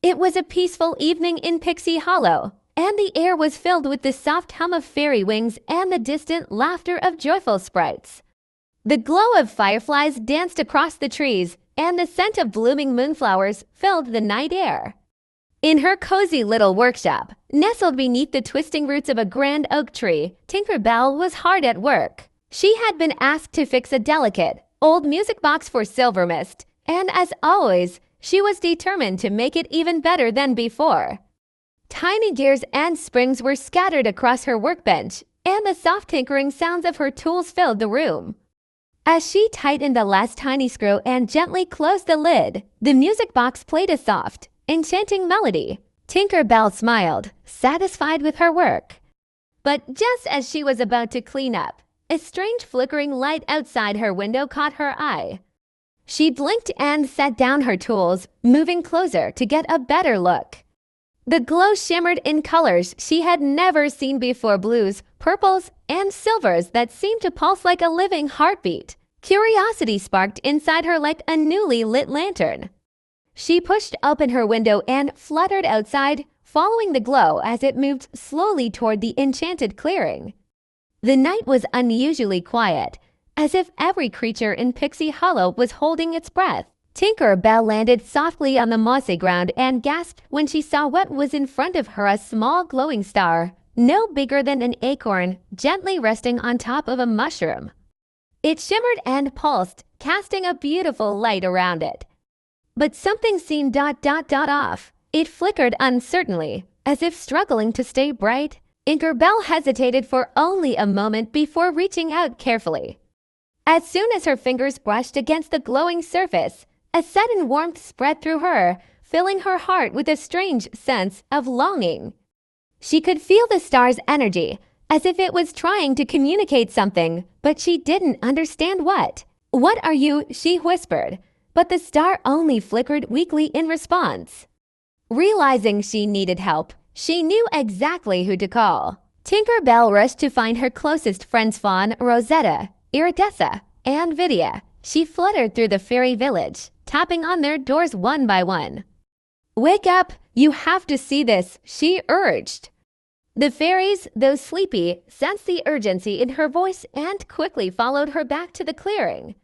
It was a peaceful evening in Pixie Hollow, and the air was filled with the soft hum of fairy wings and the distant laughter of joyful sprites. The glow of fireflies danced across the trees, and the scent of blooming moonflowers filled the night air. In her cozy little workshop, nestled beneath the twisting roots of a grand oak tree, Tinkerbell was hard at work. She had been asked to fix a delicate, old music box for Silver Mist, and as always, she was determined to make it even better than before. Tiny gears and springs were scattered across her workbench, and the soft tinkering sounds of her tools filled the room. As she tightened the last tiny screw and gently closed the lid, the music box played a soft, enchanting melody. Tinkerbell smiled, satisfied with her work. But just as she was about to clean up, a strange flickering light outside her window caught her eye. She blinked and set down her tools, moving closer to get a better look. The glow shimmered in colors she had never seen before, blues, purples, and silvers that seemed to pulse like a living heartbeat. Curiosity sparked inside her like a newly lit lantern. She pushed open her window and fluttered outside, following the glow as it moved slowly toward the enchanted clearing. The night was unusually quiet, as if every creature in Pixie Hollow was holding its breath. Tinkerbell landed softly on the mossy ground and gasped when she saw what was in front of her, a small glowing star, no bigger than an acorn, gently resting on top of a mushroom. It shimmered and pulsed, casting a beautiful light around it. But something seemed off. It flickered uncertainly, as if struggling to stay bright. Tinkerbell hesitated for only a moment before reaching out carefully. As soon as her fingers brushed against the glowing surface, a sudden warmth spread through her, filling her heart with a strange sense of longing. She could feel the star's energy, as if it was trying to communicate something, but she didn't understand what. "What are you?" she whispered, but the star only flickered weakly in response. Realizing she needed help, she knew exactly who to call. Tinkerbell rushed to find her closest friends, Fawn, Rosetta, Iridessa, and Vidya. She fluttered through the fairy village, tapping on their doors one by one. "Wake up! You have to see this," she urged. The fairies, though sleepy, sensed the urgency in her voice and quickly followed her back to the clearing.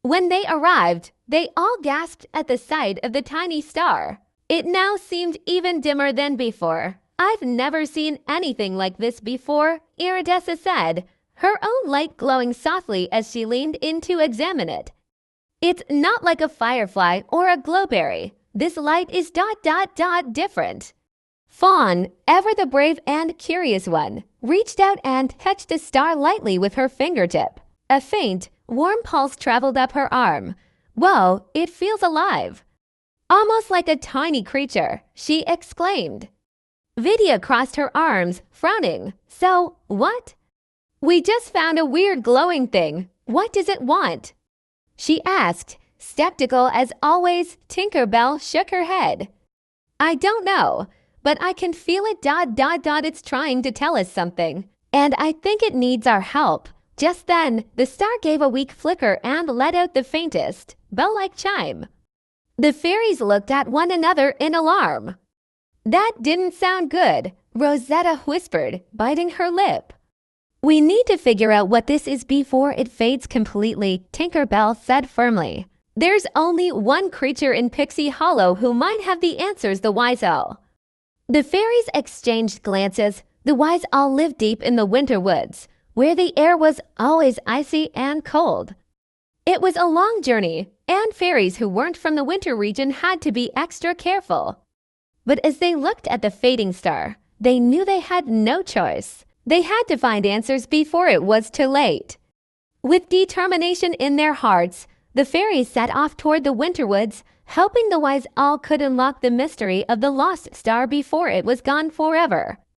When they arrived, they all gasped at the sight of the tiny star. It now seemed even dimmer than before. "I've never seen anything like this before," Iridessa said, her own light glowing softly as she leaned in to examine it. "It's not like a firefly or a glowberry. This light is different." Fawn, ever the brave and curious one, reached out and touched the star lightly with her fingertip. A faint, warm pulse traveled up her arm. "Whoa, it feels alive. Almost like a tiny creature," she exclaimed. Vidya crossed her arms, frowning. "So, what?" "We just found a weird glowing thing. What does it want?" she asked. Skeptical as always, Tinkerbell shook her head. "I don't know, but I can feel it it's trying to tell us something, and I think it needs our help." Just then, the star gave a weak flicker and let out the faintest, bell-like chime. The fairies looked at one another in alarm. "That didn't sound good," Rosetta whispered, biting her lip. "We need to figure out what this is before it fades completely," Tinkerbell said firmly. "There's only one creature in Pixie Hollow who might have the answers, the Wise Owl." The fairies exchanged glances. The Wise Owl lived deep in the winter woods, where the air was always icy and cold. It was a long journey, and fairies who weren't from the winter region had to be extra careful. But as they looked at the fading star, they knew they had no choice. They had to find answers before it was too late. With determination in their hearts, the fairies set off toward the winter woods, hoping the Wise Owl could unlock the mystery of the lost star before it was gone forever.